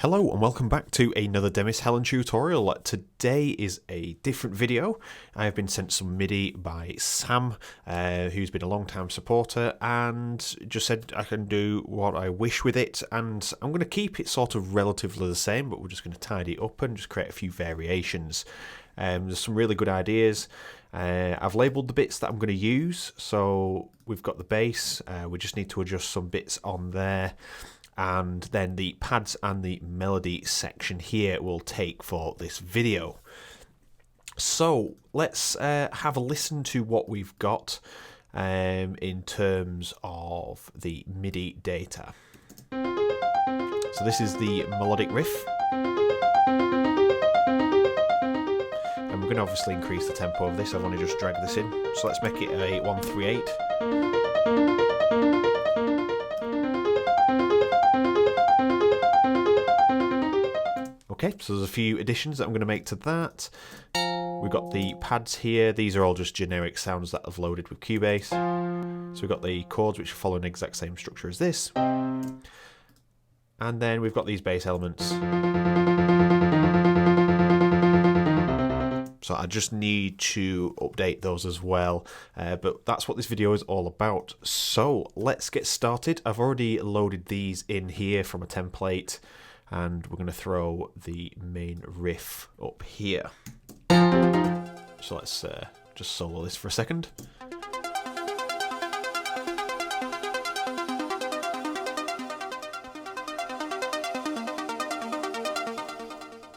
Hello and welcome back to another Demis Hellen tutorial. Today is a different video. I have been sent some MIDI by Sam, who's been a long-time supporter, and just said I can do what I wish with it, and I'm going to keep it sort of relatively the same, but we're just going to tidy it up and just create a few variations. There's some really good ideas. I've labelled the bits that I'm going to use, so we've got the bass, we just need to adjust some bits on there. And then the pads and the melody section here will take for this video. So let's have a listen to what we've got in terms of the MIDI data. So this is the melodic riff. And we're going to obviously increase the tempo of this. I've only just dragged this in. So let's make it a 138. Okay, so there's a few additions that I'm going to make to that. We've got the pads here. These are all just generic sounds that I've loaded with Cubase. So we've got the chords which follow an exact same structure as this. And then we've got these bass elements. So I just need to update those as well. But that's what this video is all about. So let's get started. I've already loaded these in here from a template. And we're going to throw the main riff up here. So let's just solo this for a second.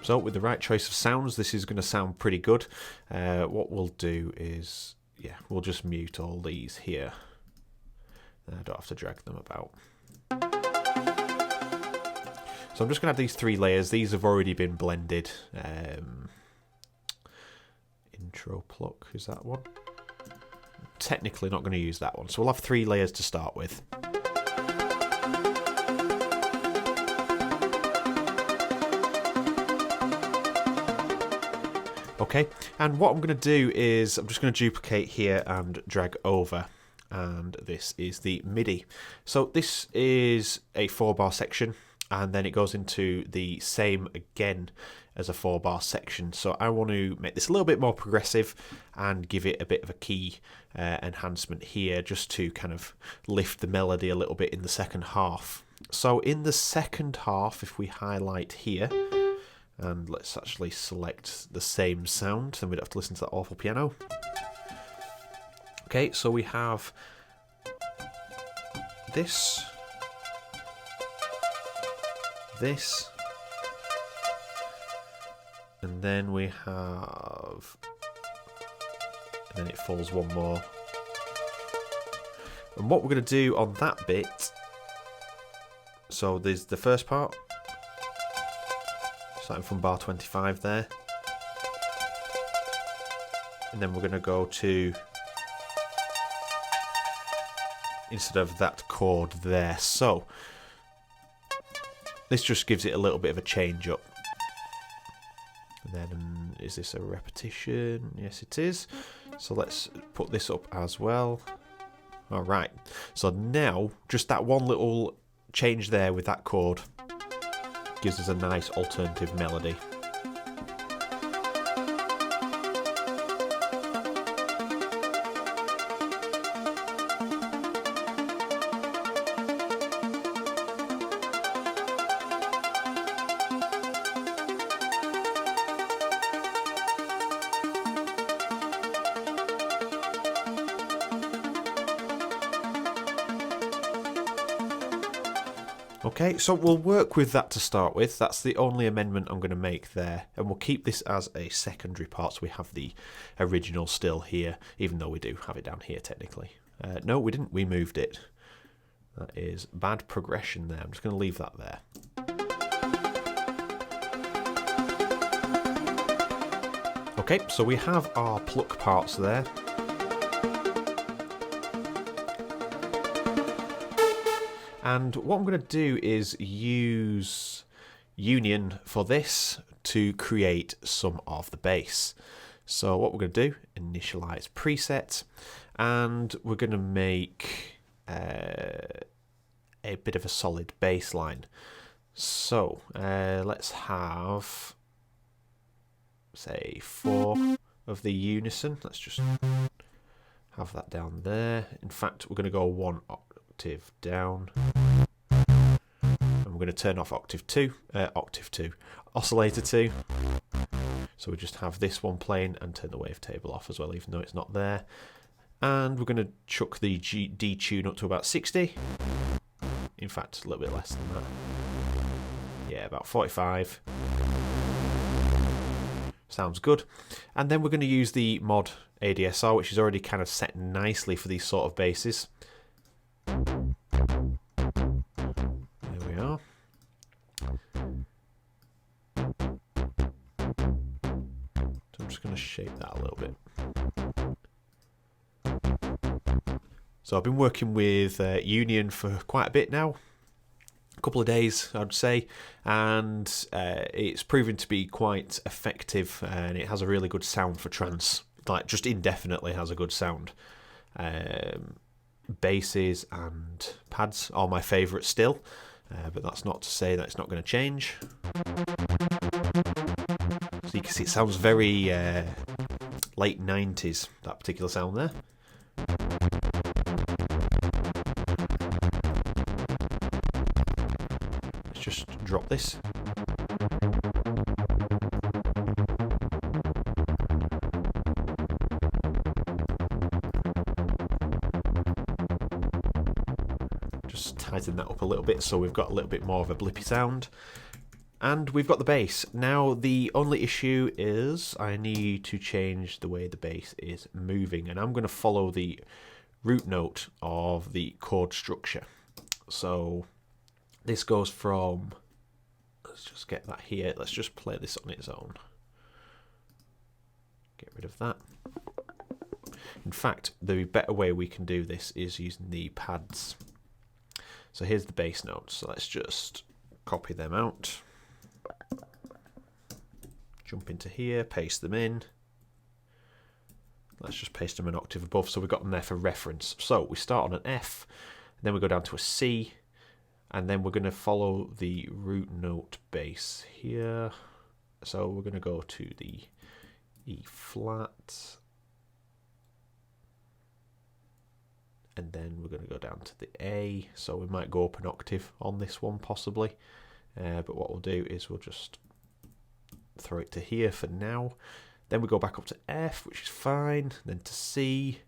So with the right choice of sounds, this is going to sound pretty good. What we'll do is, we'll just mute all these here. I don't have to drag them about. So I'm just going to have these three layers. These have already been blended. Intro pluck, is that one? Technically not going to use that one. So we'll have three layers to start with. Okay, and what I'm going to do is I'm just going to duplicate here and drag over. And this is the MIDI. So this is a 4-bar section. And then it goes into the same again as a 4-bar section. So I want to make this a little bit more progressive and give it a bit of a key enhancement here just to kind of lift the melody a little bit in the second half. So in the second half, if we highlight here, and let's actually select the same sound, then we don't have to listen to that awful piano. Okay, so we have this. This, and then we have, and then it falls one more. And what we're going to do on that bit, so there's the first part, starting from bar 25 there, and then we're going to go to, instead of that chord there, so this just gives it a little bit of a change up. And then, is this a repetition? Yes, it is. So let's put this up as well. All right. So now, just that one little change there with that chord gives us a nice alternative melody. Okay, so we'll work with that to start with. That's the only amendment I'm going to make there. And we'll keep this as a secondary part, so we have the original still here, even though we do have it down here technically. No, we didn't. We moved it. That is bad progression there. I'm just going to leave that there. Okay, so we have our pluck parts there. And what I'm going to do is use Union for this to create some of the bass. So what we're going to do, initialize preset, and we're going to make a bit of a solid bass line. So let's have, say, 4 of the unison. Let's just have that down there. In fact, we're going to go 1 octave down. And we're going to turn off oscillator 2. So we just have this one playing and turn the wavetable off as well, even though it's not there. And we're going to chuck the D tune up to about 60. In fact, a little bit less than that. Yeah, about 45. Sounds good. And then we're going to use the mod ADSR, which is already kind of set nicely for these sort of basses. There we are. So I'm just going to shape that a little bit. So I've been working with Union for quite a bit now. A couple of days, I'd say, and it's proven to be quite effective, and it has a really good sound for trance. Like, just indefinitely has a good sound. Basses and pads are my favourite still, but that's not to say that it's not going to change. So you can see it sounds very late 90s, that particular sound there. Just drop this. Just tighten that up a little bit so we've got a little bit more of a blippy sound. And we've got the bass. Now the only issue is I need to change the way the bass is moving, and I'm going to follow the root note of the chord structure. So this goes from, let's just get that here, let's just play this on its own. Get rid of that. In fact, the better way we can do this is using the pads. So here's the bass notes, so let's just copy them out. Jump into here, paste them in. Let's just paste them an octave above so we've got them there for reference. So we start on an F, then we go down to a C, and then we're going to follow the root note bass here. So we're going to go to the E flat. And then we're going to go down to the A. So we might go up an octave on this one possibly. But what we'll do is we'll just throw it to here for now. Then we go back up to F, which is fine. Then to C.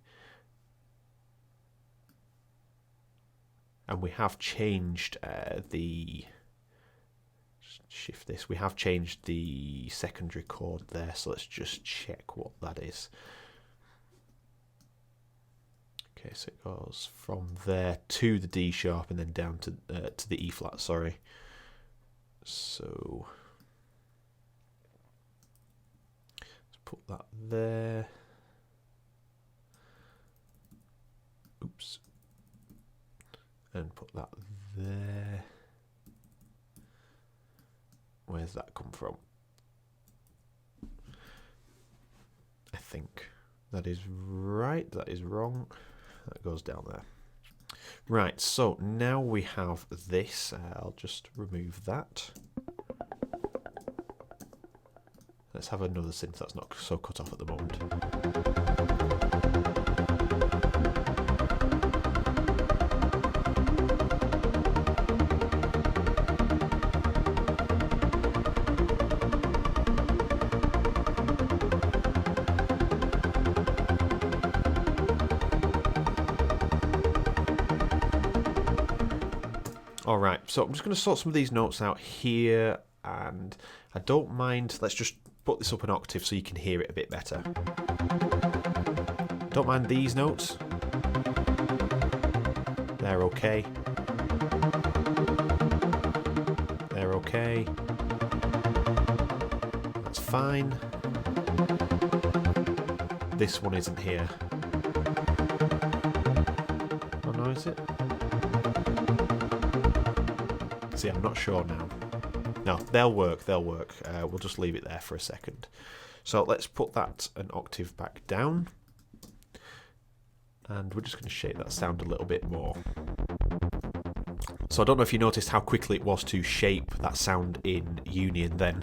And we have changed shift this, we have changed the secondary chord there, so let's just check what that is. Okay, so it goes from there to the D sharp and then down to the E flat, sorry. So let's put that there. Oops. And put that there. Where's that come from? I think that is right, that is wrong. That goes down there. Right, so now we have this. I'll just remove that. Let's have another synth that's not so cut off at the moment. Alright, so I'm just going to sort some of these notes out here, and I don't mind, let's just put this up an octave so you can hear it a bit better. Don't mind these notes. They're okay. They're okay. That's fine. This one isn't here. Oh no, is it? See, I'm not sure now. No, they'll work, they'll work. We'll just leave it there for a second. So let's put that an octave back down. And we're just going to shape that sound a little bit more. So I don't know if you noticed how quickly it was to shape that sound in Union then.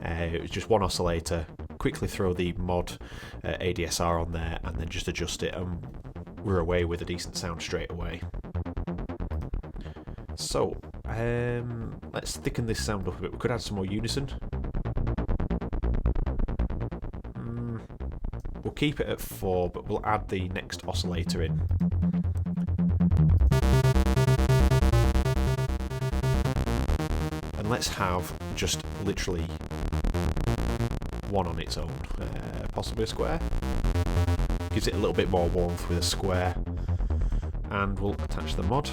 It was just one oscillator, quickly throw the mod ADSR on there and then just adjust it, and we're away with a decent sound straight away. So let's thicken this sound up a bit. We could add some more unison. We'll keep it at 4, but we'll add the next oscillator in. And let's have just literally one on its own, possibly a square. Gives it a little bit more warmth with a square. And we'll attach the mod.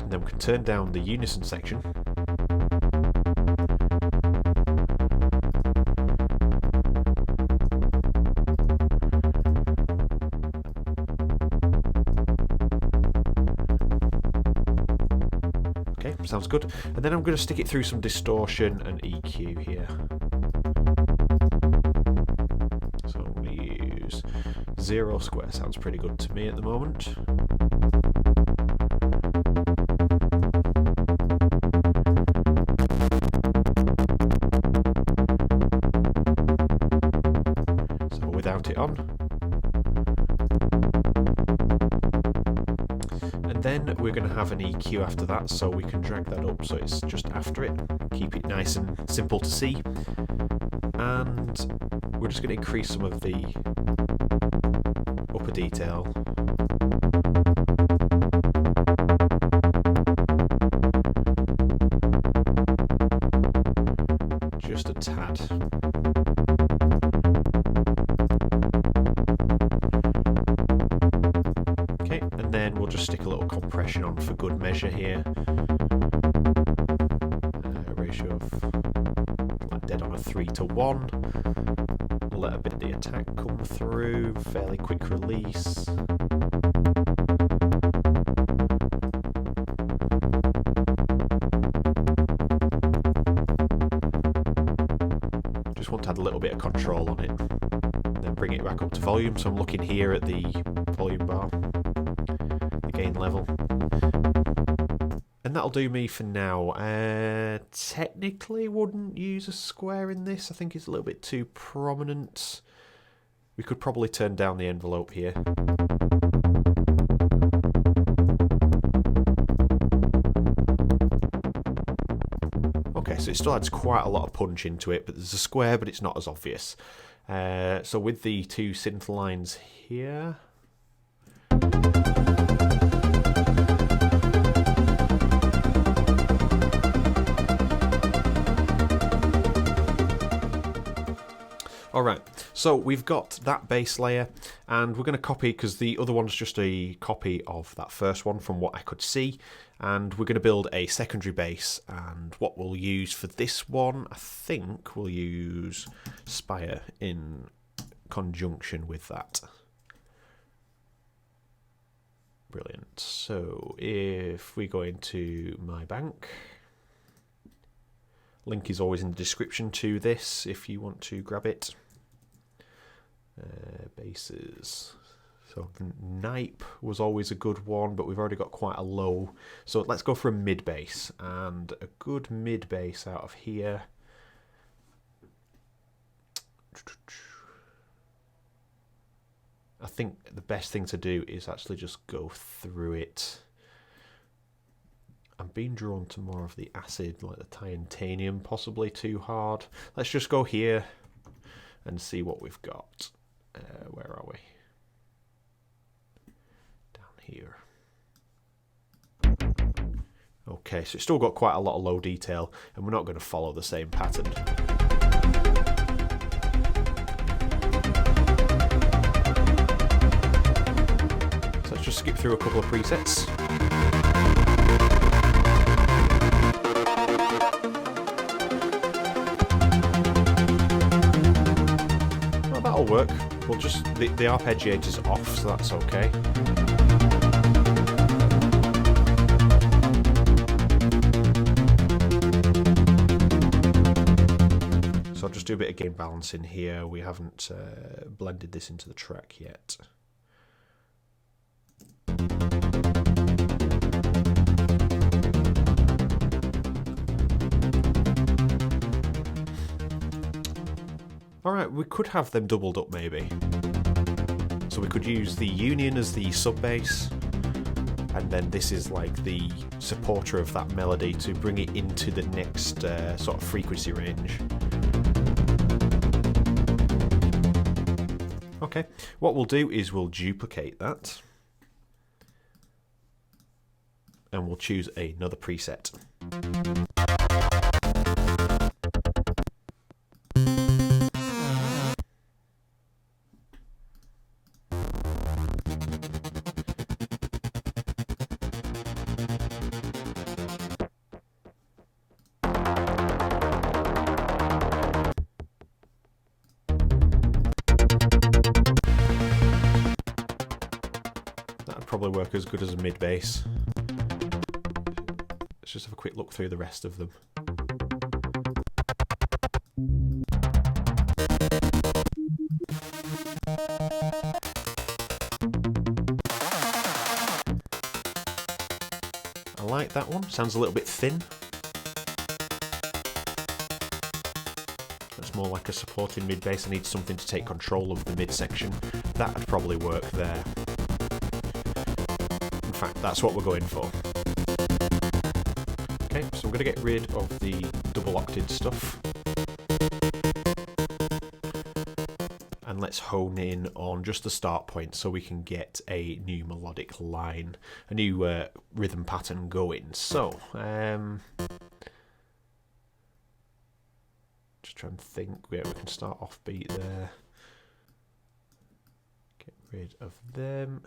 And then we can turn down the unison section. Okay, sounds good. And then I'm going to stick it through some distortion and EQ here. So I'm going to use 0 square, sounds pretty good to me at the moment. So without it on. And then we're going to have an EQ after that, so we can drag that up so it's just after it. Keep it nice and simple to see. And we're just going to increase some of the upper detail. Just a tad. Okay, and then we'll just stick a little compression on for good measure here. Ratio of like dead on a 3:1. Let a bit of the attack come through, fairly quick release. Just want to add a little bit of control on it. Then bring it back up to volume, so I'm looking here at the volume bar, the gain level. And that'll do me for now. Technically wouldn't use a square in this. I think it's a little bit too prominent. We could probably turn down the envelope here. Okay, so it still adds quite a lot of punch into it, but there's a square, but it's not as obvious. So with the 2 synth lines here... Alright, so we've got that bass layer, and we're going to copy, because the other one's just a copy of that first one from what I could see, and we're going to build a secondary bass, and what we'll use for this one, I think we'll use Spire in conjunction with that. Brilliant. So if we go into my bank, link is always in the description to this if you want to grab it. Basses. So Nipe was always a good one, but we've already got quite a low. So let's go for a mid bass, and a good mid bass out of here. I think the best thing to do is actually just go through it. I'm being drawn to more of the acid, like the titanium, possibly too hard. Let's just go here and see what we've got. Where are we? Down here. Okay, so it's still got quite a lot of low detail, and we're not going to follow the same pattern. So let's just skip through a couple of presets. That'll work. We'll just the arpeggiator's off, so that's okay. So I'll just do a bit of gain balancing here. We haven't blended this into the track yet. Alright, we could have them doubled up maybe. So we could use the Union as the sub bass, and then this is like the supporter of that melody to bring it into the next sort of frequency range. Okay, what we'll do is we'll duplicate that, and we'll choose another preset. Probably work as good as a mid bass. Let's just have a quick look through the rest of them. I like that one, sounds a little bit thin. That's more like a supporting mid bass. I need something to take control of the mid section. That would probably work there. In fact, that's what we're going for. Okay, so I'm going to get rid of the double octave stuff. And let's hone in on just the start point so we can get a new melodic line, a new rhythm pattern going. So, just trying to think, yeah, we can start off beat there. Get rid of them.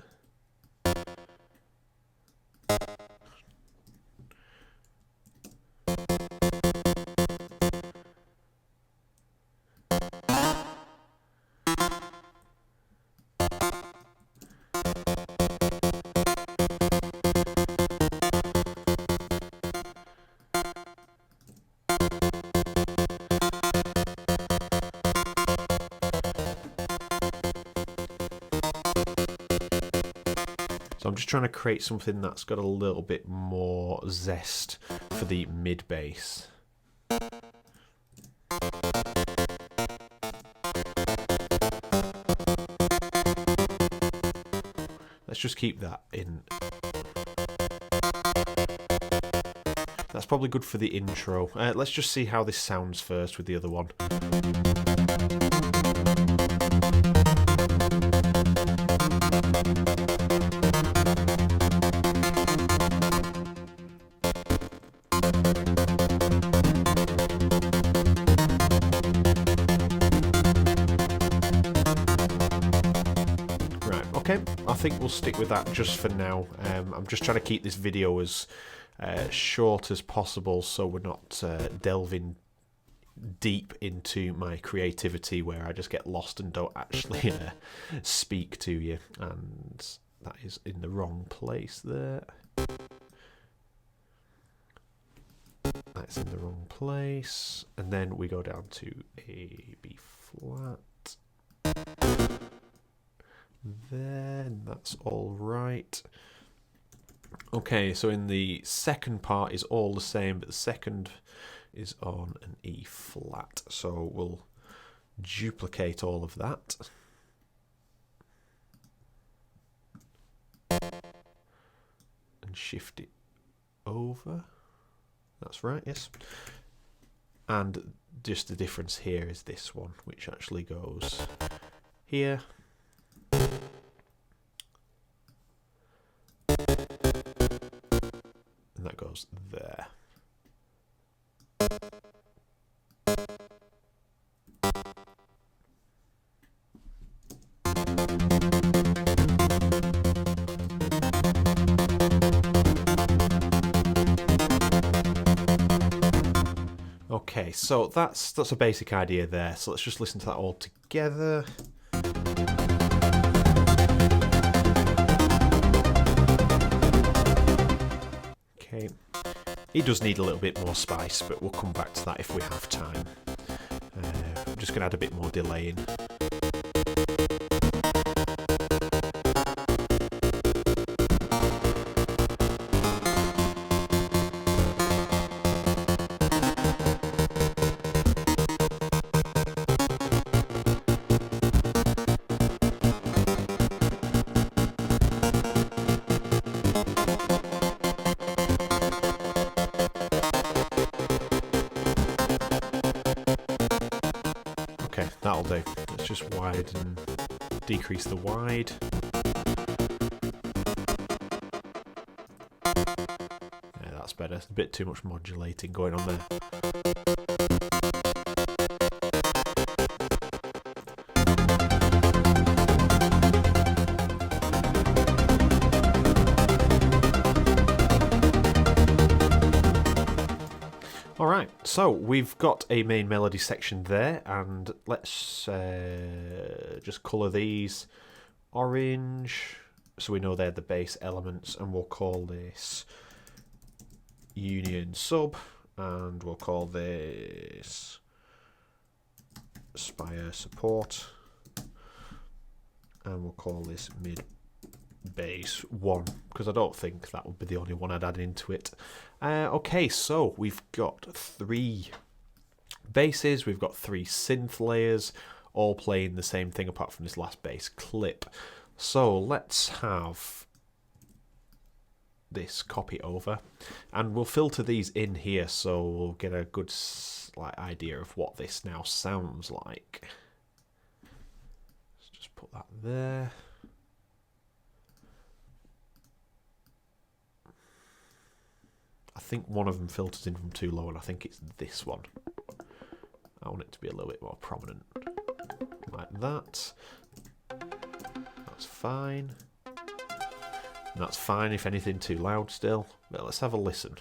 So I'm just trying to create something that's got a little bit more zest for the mid bass. Let's just keep that in. That's probably good for the intro. Let's just see how this sounds first with the other one. I think we'll stick with that just for now. I'm just trying to keep this video as short as possible so we're not delving deep into my creativity where I just get lost and don't actually speak to you, and that is in the wrong place there. That's in the wrong place, and then we go down to a B flat. Then that's all right. Okay, so in the second part is all the same, but the second is on an E flat. So we'll duplicate all of that. And shift it over. That's right, yes. And just the difference here is this one, which actually goes here. And that goes there. Okay, so that's a basic idea there. So let's just listen to that all together. Okay, it does need a little bit more spice, but we'll come back to that if we have time. just going to add a bit more delay in. Okay, that'll do. Let's just widen, decrease the wide. Yeah, that's better. It's a bit too much modulating going on there. Alright, so we've got a main melody section there, and let's just colour these orange so we know they're the bass elements, and we'll call this Union Sub, and we'll call this Spire Support, and we'll call this Mid Bass 1, because I don't think that would be the only one I'd add into it. Okay, so we've got 3 basses, we've got 3 synth layers, all playing the same thing apart from this last bass clip. So let's have this copy over, and we'll filter these in here so we'll get a good idea of what this now sounds like. Let's just put that there. I think one of them filters in from too low, and I think it's this one. I want it to be a little bit more prominent. Like that. That's fine. And that's fine if anything too loud still. But let's have a listen.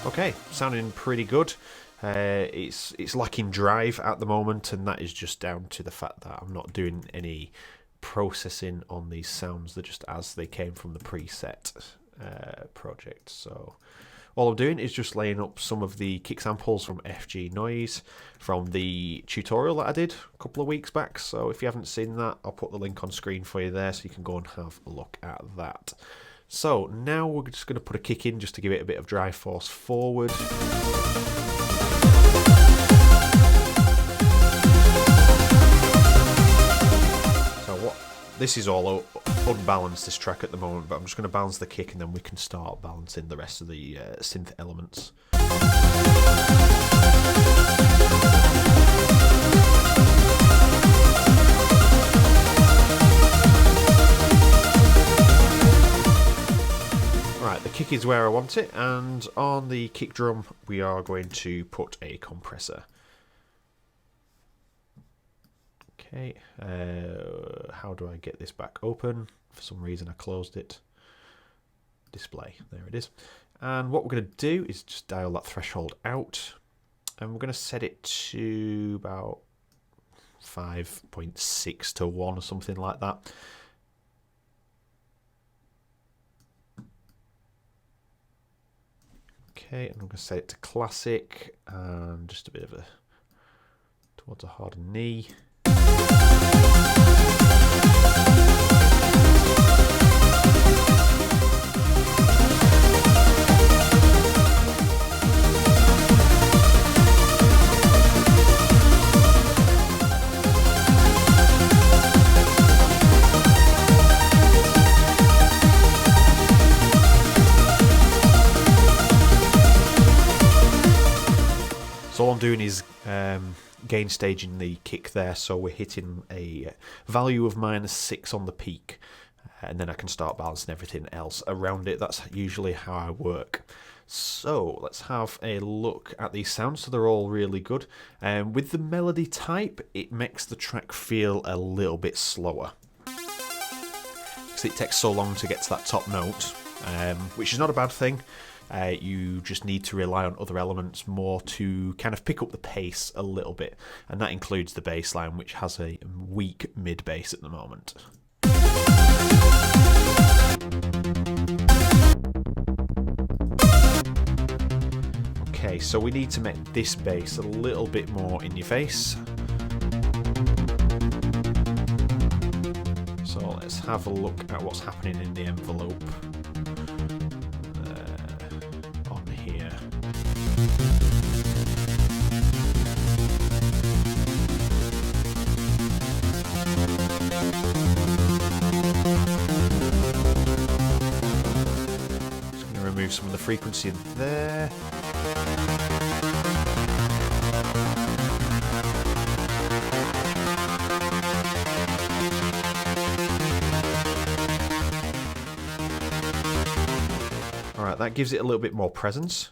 Okay, sounding pretty good. It's lacking drive at the moment, and that is just down to the fact that I'm not doing any processing on these sounds. They're just as they came from the preset project. So all I'm doing is just laying up some of the kick samples from FG Noise from the tutorial that I did a couple of weeks back. So if you haven't seen that, I'll put the link on screen for you there so you can go and have a look at that. So now we're just going to put a kick in just to give it a bit of drive force forward. This is all unbalanced, this track at the moment, but I'm just going to balance the kick and then we can start balancing the rest of the synth elements. Right, the kick is where I want it, and on the kick drum we are going to put a compressor. Okay, how do I get this back open? For some reason I closed it. Display, there it is. And what we're going to do is just dial that threshold out, and we're going to set it to about 5.6 to 1 or something like that. Okay, and I'm going to set it to classic, and just a bit of a towards a harder knee. doing is gain staging the kick there, so we're hitting a value of -6 on the peak, and then I can start balancing everything else around it. That's usually how I work. So let's have a look at these sounds. So they're all really good. With the melody type, it makes the track feel a little bit slower, because it takes so long to get to that top note, which is not a bad thing. You just need to rely on other elements more to kind of pick up the pace a little bit, and that includes the bass line, which has a weak mid bass at the moment. Okay, so we need to make this bass a little bit more in your face. So let's have a look at what's happening in the envelope on here. Just going to remove some of the frequency in there. Alright, that gives it a little bit more presence.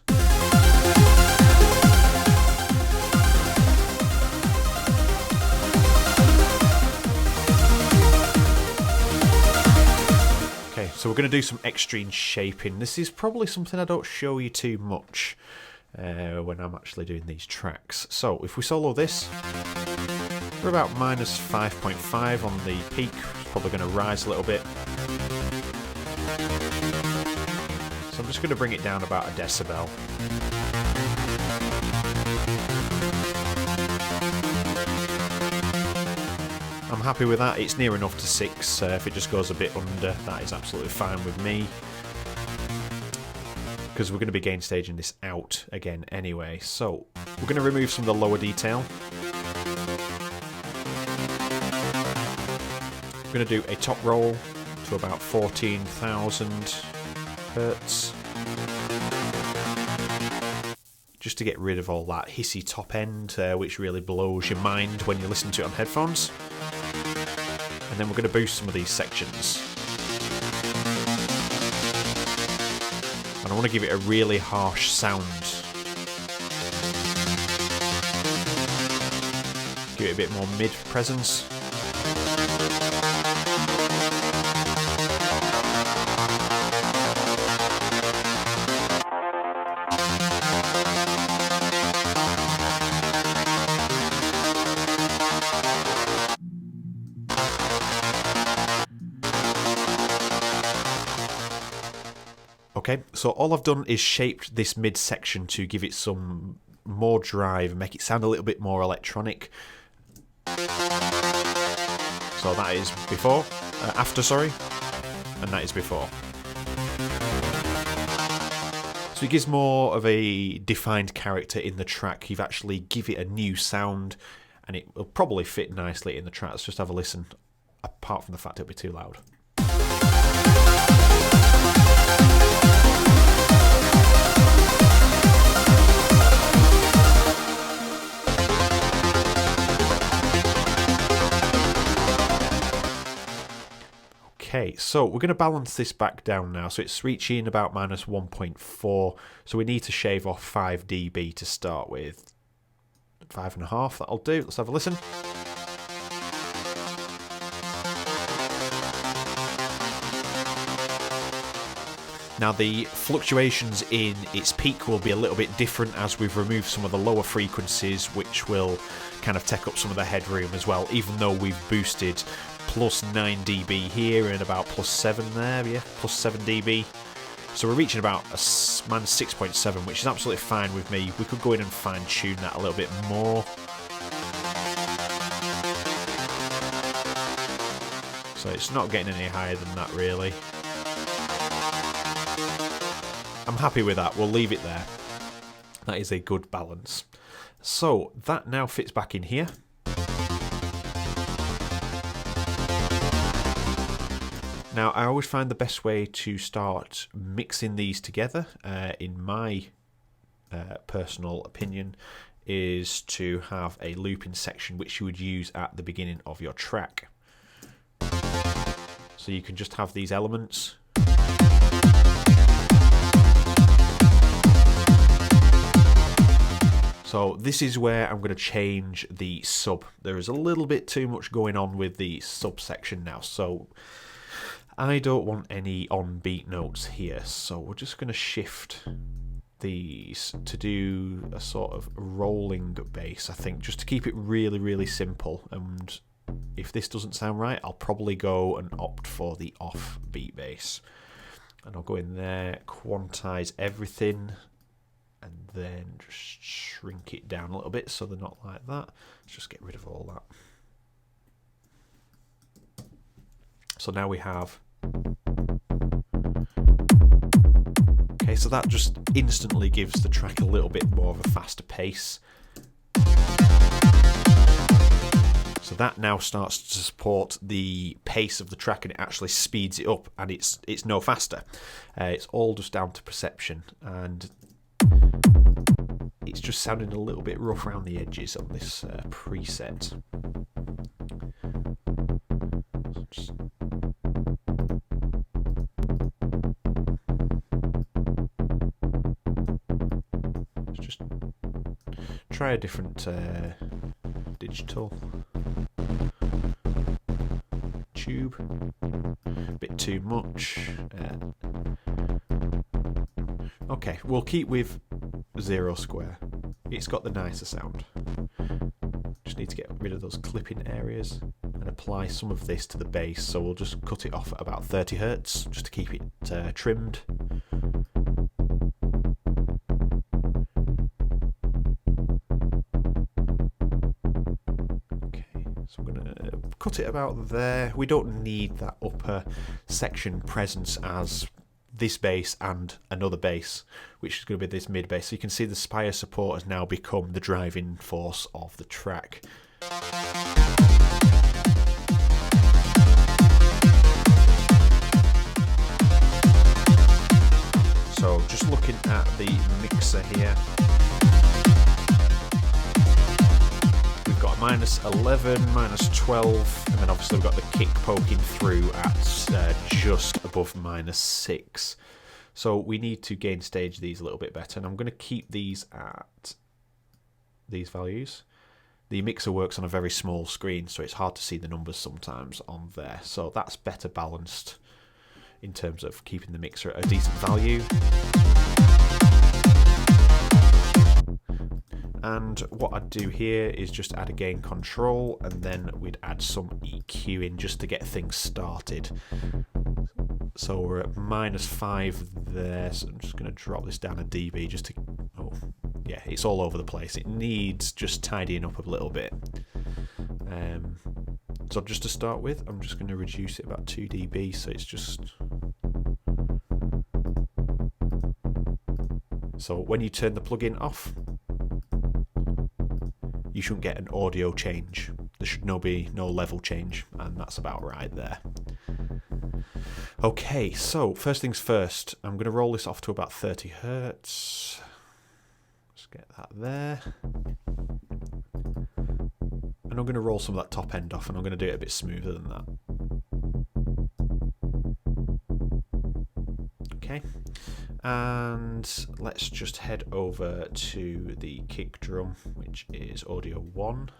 Okay, so we're going to do some extreme shaping. This is probably something I don't show you too much when I'm actually doing these tracks. So if we solo this, we're about -5.5 on the peak. It's probably going to rise a little bit. So I'm just going to bring it down about a decibel. I'm happy with that. It's near enough to 6. If it just goes a bit under, that is absolutely fine with me, because we're going to be gain staging this out again anyway. So we're going to remove some of the lower detail. We're going to do a top roll to about 14,000 Hertz, just to get rid of all that hissy top end, which really blows your mind when you listen to it on headphones. And then we're going to boost some of these sections. And I want to give it a really harsh sound. Give it a bit more mid presence. Okay, so all I've done is shaped this mid section to give it some more drive and make it sound a little bit more electronic. So that is before, after, sorry, and that is before. So it gives more of a defined character in the track. You've actually give it a new sound, and it will probably fit nicely in the track. Let's just have a listen, apart from the fact it'll be too loud. Okay, so we're going to balance this back down now. So it's reaching about -1.4. So we need to shave off 5 dB to start with. 5.5, that'll do. Let's have a listen. Now the fluctuations in its peak will be a little bit different as we've removed some of the lower frequencies, which will kind of take up some of the headroom as well, even though we've boosted +9 dB here and about +7 there, yeah, +7 dB. So we're reaching about a -6.7, which is absolutely fine with me. We could go in and fine tune that a little bit more. So it's not getting any higher than that really. I'm happy with that, we'll leave it there. That is a good balance. So that now fits back in here. Now I always find the best way to start mixing these together, in my personal opinion, is to have a looping section which you would use at the beginning of your track. So you can just have these elements. So this is where I'm going to change the sub. There is a little bit too much going on with the subsection now, so I don't want any on-beat notes here. So we're just going to shift these to do a sort of rolling bass, I think, just to keep it really, really simple. And if this doesn't sound right, I'll probably go and opt for the off-beat bass. And I'll go in there, quantize everything, and then just shrink it down a little bit so they're not like that. Let's just get rid of all that. So now we have... Okay, so that just instantly gives the track a little bit more of a faster pace. So that now starts to support the pace of the track, and it actually speeds it up, and it's no faster. It's all just down to perception, and it's just sounding a little bit rough around the edges on this preset. Just try a different digital tube. A bit too much. Okay, we'll keep with 0 square. It's got the nicer sound. Just need to get rid of those clipping areas and apply some of this to the bass. So we'll just cut it off at about 30 Hertz just to keep it trimmed. So I'm going to cut it about there. We don't need that upper section presence as this bass and another bass, which is going to be this mid bass. So you can see the Spire support has now become the driving force of the track. So just looking at the mixer here, we've got -11, -12, and then obviously we've got the kick poking through at just above -6. So we need to gain stage these a little bit better, and I'm going to keep these at these values. The mixer works on a very small screen, so it's hard to see the numbers sometimes on there. So that's better balanced in terms of keeping the mixer at a decent value. And what I'd do here is just add a gain control, and then we'd add some EQ in just to get things started. So we're at -5 there, so I'm just going to drop this down a dB just to... Oh, yeah, it's all over the place. It needs just tidying up a little bit. So just to start with, I'm just going to reduce it about 2 dB, so it's just... So when you turn the plugin off, you shouldn't get an audio change. There should be no level change, and that's about right there. Okay, so first things first, I'm going to roll this off to about 30 Hertz. Let's get that there. And I'm going to roll some of that top end off, and I'm going to do it a bit smoother than that. Okay, and let's just head over to the kick drum, which is audio 1.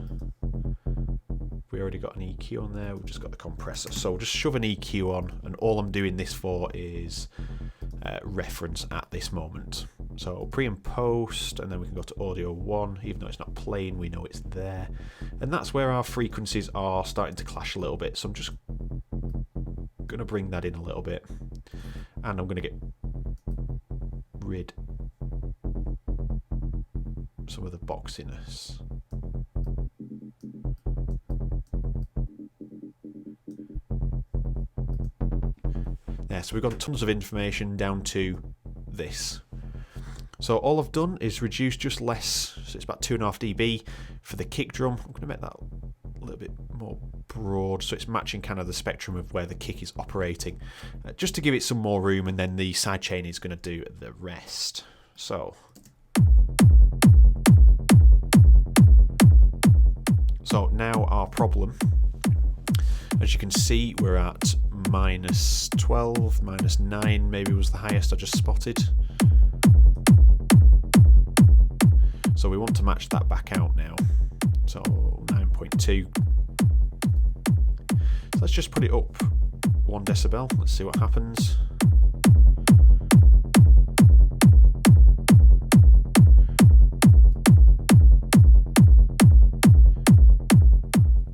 We already got an EQ on there, we've just got the compressor, so we'll just shove an EQ on, and all I'm doing this for is reference at this moment. So pre and post, and then we can go to audio 1. Even though it's not playing, we know it's there, and that's where our frequencies are starting to clash a little bit, so I'm just going to bring that in a little bit, and I'm going to get rid some of the boxiness. Yeah, so we've got tons of information down to this. So all I've done is reduce just less, so it's about 2.5 dB for the kick drum. I'm going to make that a little bit more broad, so it's matching kind of the spectrum of where the kick is operating, just to give it some more room, and then the sidechain is going to do the rest. So So now our problem, as you can see, we're at minus 12, minus 9 maybe was the highest I just spotted. So we want to match that back out now. So 9.2. So let's just put it up 1 decibel. Let's see what happens.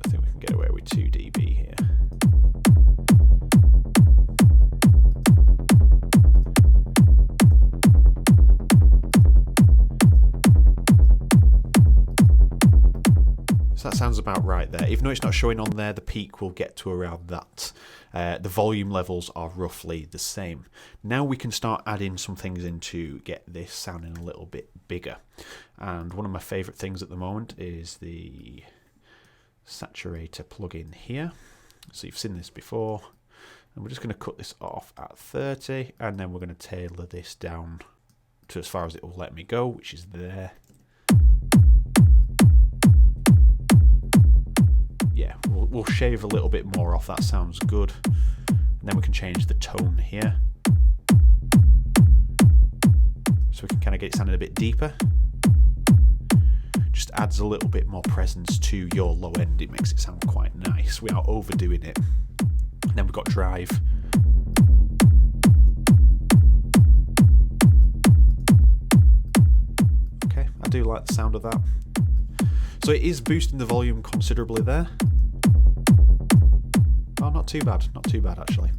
I think we can get away with 2 dB here. So that sounds about right there. Even though it's not showing on there, the peak will get to around that. The volume levels are roughly the same. Now we can start adding some things in to get this sounding a little bit bigger. And one of my favourite things at the moment is the saturator plugin here. So you've seen this before. And we're just going to cut this off at 30, and then we're going to tailor this down to as far as it will let me go, which is there. Yeah, we'll shave a little bit more off. That sounds good. And then we can change the tone here. So we can kind of get it sounding a bit deeper. Just adds a little bit more presence to your low end. It makes it sound quite nice without overdoing it. And then we've got drive. Okay, I do like the sound of that. So it is boosting the volume considerably there. Oh, not too bad actually.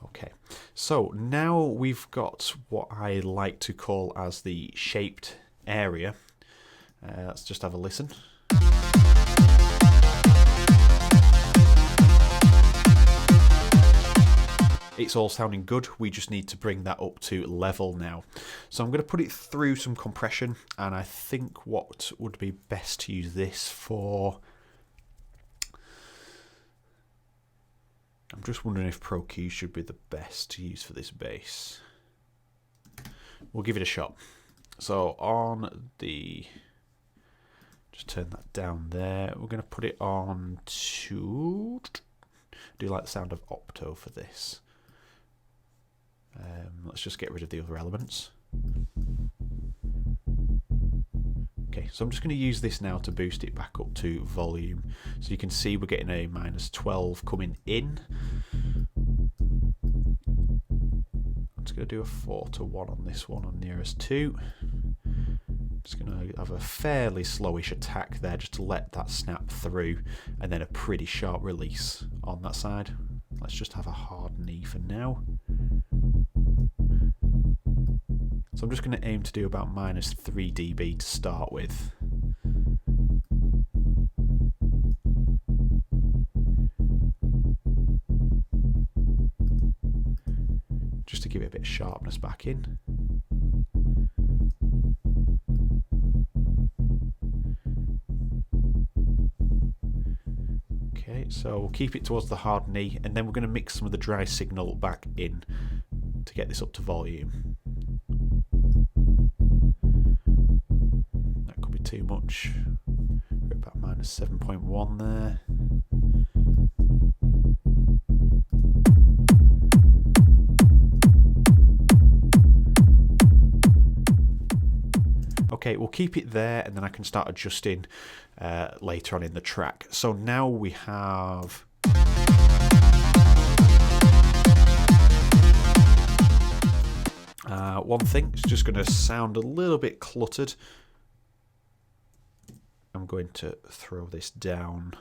Okay, so now we've got what I like to call as the shaped area. Let's just have a listen. It's all sounding good. We just need to bring that up to level now. So I'm going to put it through some compression, and I think what would be best to use this for... I'm just wondering if Pro Q should be the best to use for this bass. We'll give it a shot. So on the... Just turn that down there. We're going to put it on to... I do like the sound of Opto for this. Let's just get rid of the other elements. Okay, so I'm just going to use this now to boost it back up to volume. So you can see we're getting a minus 12 coming in. I'm just going to do a 4 to 1 on this one on nearest 2. Just going to have a fairly slowish attack there just to let that snap through, and then a pretty sharp release on that side. Let's just have a hard knee for now. So I'm just going to aim to do about minus 3 dB to start with. Just to give it a bit of sharpness back in. Okay, so we'll keep it towards the hard knee, and then we're going to mix some of the dry signal back in to get this up to volume. That could be too much. We're about minus 7.1 there. Okay, we'll keep it there, and then I can start adjusting later on in the track. So now we have... one thing, it's just going to sound a little bit cluttered. I'm going to throw this down.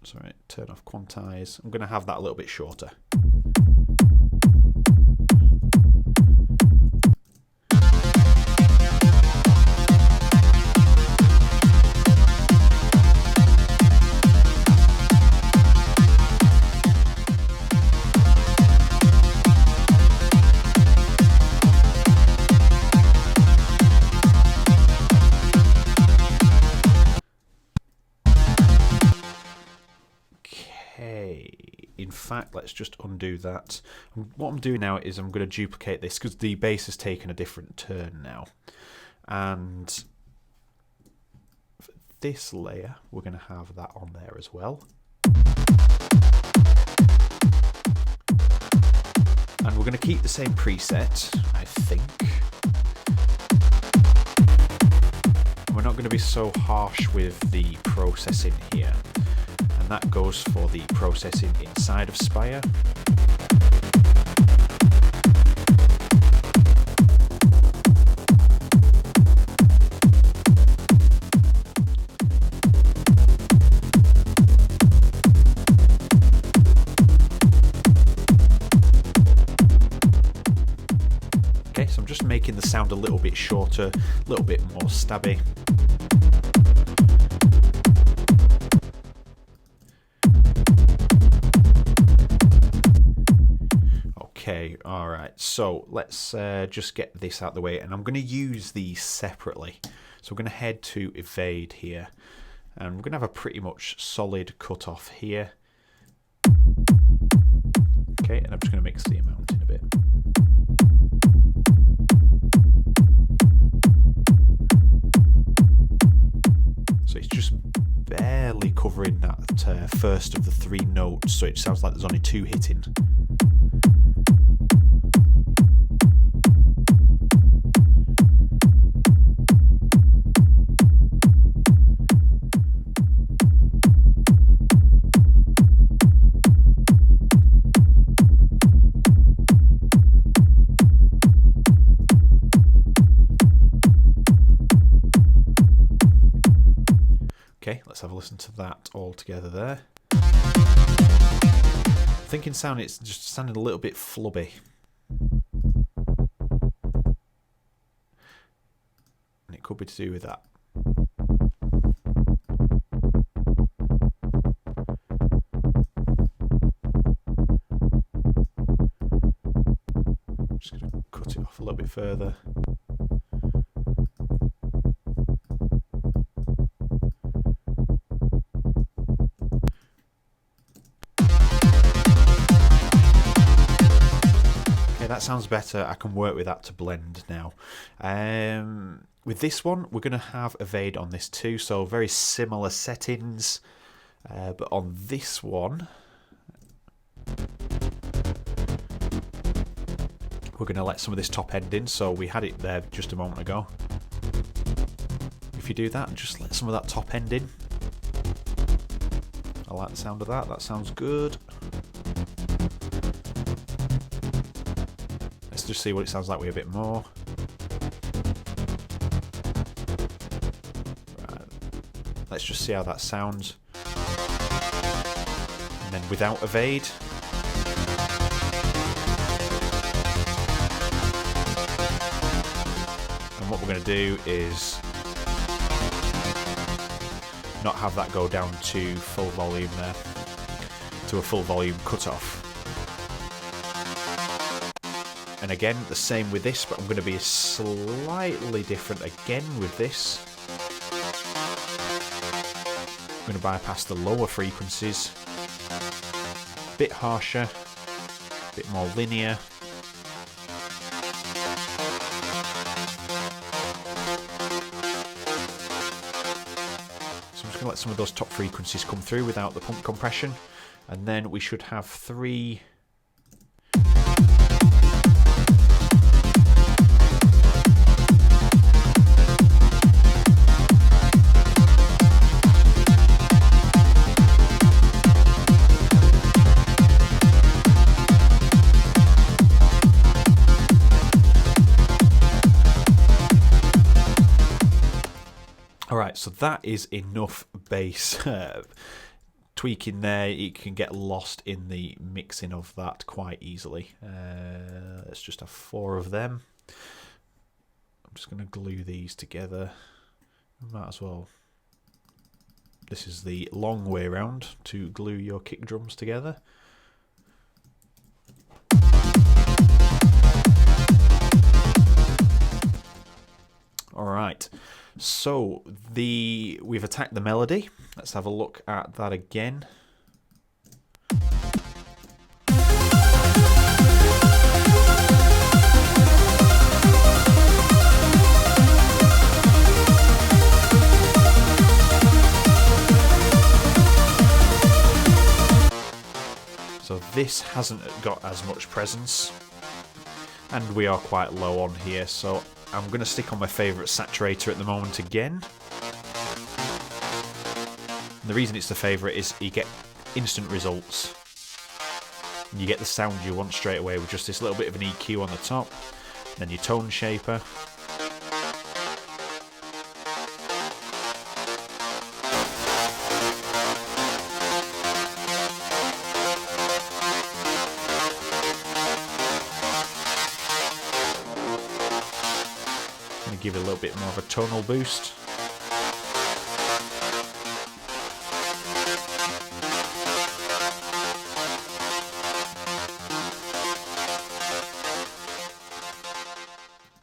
Sorry, turn off quantize. I'm going to have that a little bit shorter. fact, let's just undo that. What I'm doing now is I'm going to duplicate this because the bass has taken a different turn now. And for this layer, we're going to have that on there as well. And we're going to keep the same preset, I think. We're not going to be so harsh with the processing here. And that goes for the processing inside of Spire. Okay, so I'm just making the sound a little bit shorter, a little bit more stabby. Okay, alright, so let's just get this out of the way, and I'm going to use these separately. So we're going to head to Evade here, and we're going to have a pretty much solid cut-off here. Okay, and I'm just going to mix the amount in a bit. So it's just barely covering that first of the 3 notes, so it sounds like there's only 2 hitting. Okay, let's have a listen to that all together there. I'm thinking sound, it's just sounding a little bit flubby. And it could be to do with that. I'm just going to cut it off a little bit further. That sounds better. I can work with that to blend now. With this one, we're going to have Evade on this too, so very similar settings. But on this one, we're going to let some of this top end in. So we had it there just a moment ago. If you do that, just let some of that top end in. I like the sound of that. That sounds good. Just see what it sounds like with a bit more. Right. Let's just see how that sounds. And then without Evade. And what we're going to do is not have that go down to full volume there, to a full volume cutoff. And again, the same with this, but I'm going to be slightly different again with this. I'm going to bypass the lower frequencies. A bit harsher, a bit more linear. So I'm just going to let some of those top frequencies come through without the pump compression. And then we should have 3... Alright, so that is enough bass tweaking there. You can get lost in the mixing of that quite easily. Let's just have 4 of them. I'm just going to glue these together. Might as well. This is the long way round to glue your kick drums together. Alright, so we've attacked the melody. Let's have a look at that again. this hasn't got as much presence, and we are quite low on here, so I'm going to stick on my favourite saturator at the moment again. And the reason it's the favourite is you get instant results. You get the sound you want straight away with just this little bit of an EQ on the top, then your tone shaper. Give it a little bit more of a tonal boost.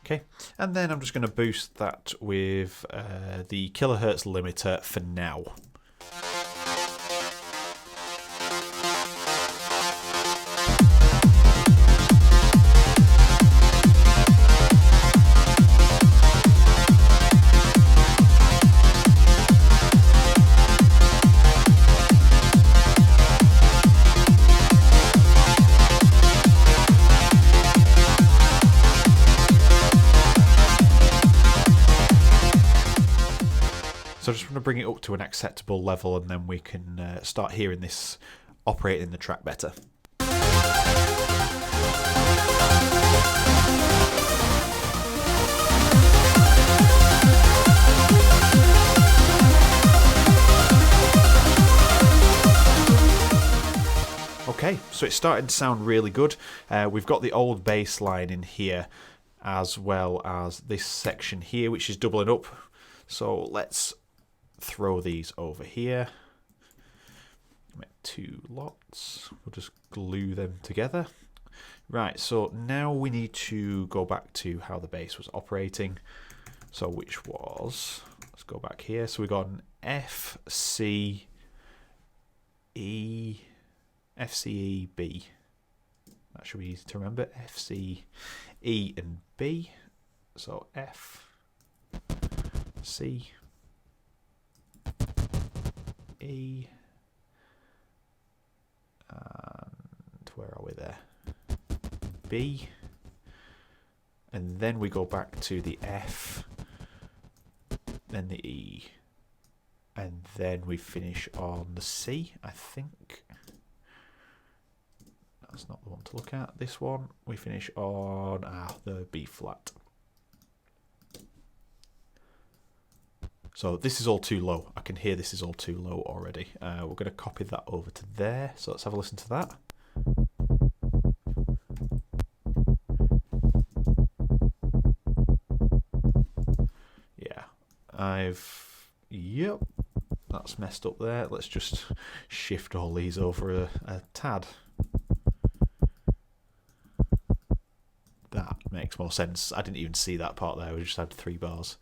Okay, and then I'm just going to boost that with the kilohertz limiter for now. So I just want to bring it up to an acceptable level, and then we can start hearing this operating the track better. Okay, so it's starting to sound really good. We've got the old bass line in here, as well as this section here, which is doubling up. So let's throw these over here. Make 2 lots. We'll just glue them together. Right, so now we need to go back to how the bass was operating. So which was, let's go back here. So we got an F, C, E, F, C, E, B. That should be easy to remember. F, C, E, and B. So F, C, E, and where are we there? B, and then we go back to the F, then the E, and then we finish on the C, I think. That's not the one to look at. This one, we finish on the B flat. So this is all too low. I can hear this is all too low already. We're going to copy that over to there. So let's have a listen to that. Yeah, yep, that's messed up there. Let's just shift all these over a tad. That makes more sense. I didn't even see that part there. We just had 3 bars.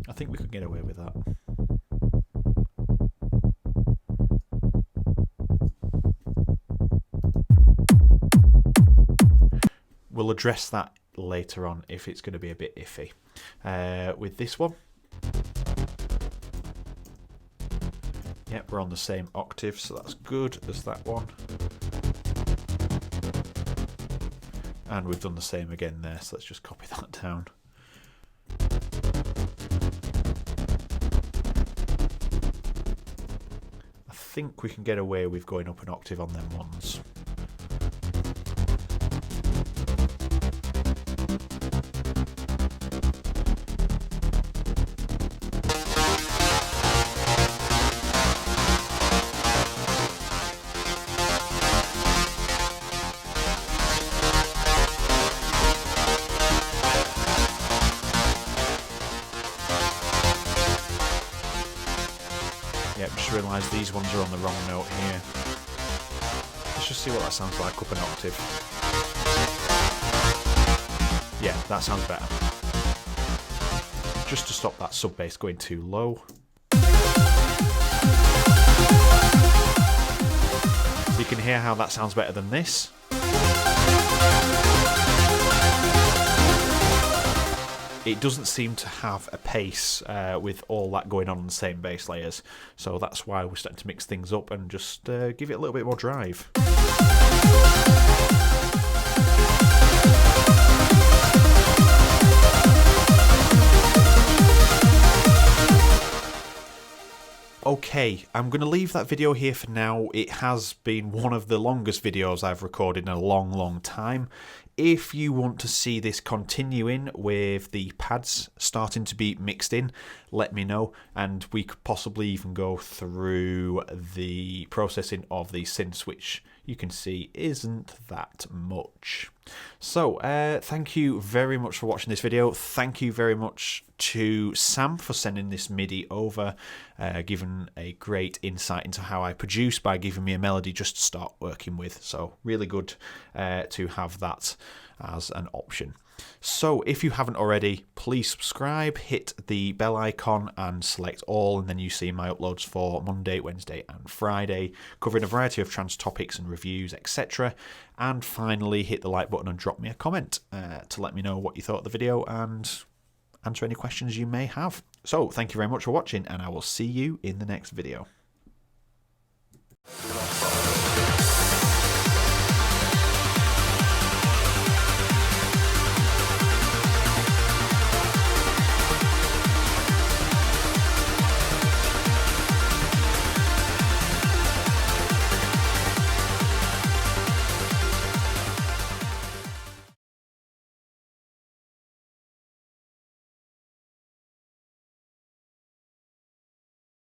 I think we could get away with that. We'll address that later on if it's going to be a bit iffy. With this one, yep, we're on the same octave, so that's good as that one. And we've done the same again there, so let's just copy that down. I think we can get away with going up an octave on them ones. Yep, just realised these ones are on the wrong note here. Let's just see what that sounds like up an octave. Yeah, that sounds better. Just to stop that sub bass going too low. So you can hear how that sounds better than this. it doesn't seem to have a pace with all that going on the same bass layers. So that's why we're starting to mix things up and just give it a little bit more drive. Okay, I'm going to leave that video here for now. It has been one of the longest videos I've recorded in a long time. If you want to see this continuing with the pads starting to be mixed in, let me know, and we could possibly even go through the processing of the synths, which you can see isn't that much. So, thank you very much for watching this video. Thank you very much to Sam for sending this MIDI over, giving a great insight into how I produce by giving me a melody just to start working with. So, really good to have that as an option. So if you haven't already, please subscribe, hit the bell icon and select all, and then you see my uploads for Monday, Wednesday and Friday, covering a variety of trance topics and reviews, etc. And finally, hit the like button and drop me a comment to let me know what you thought of the video and answer any questions you may have. So thank you very much for watching, and I will see you in the next video.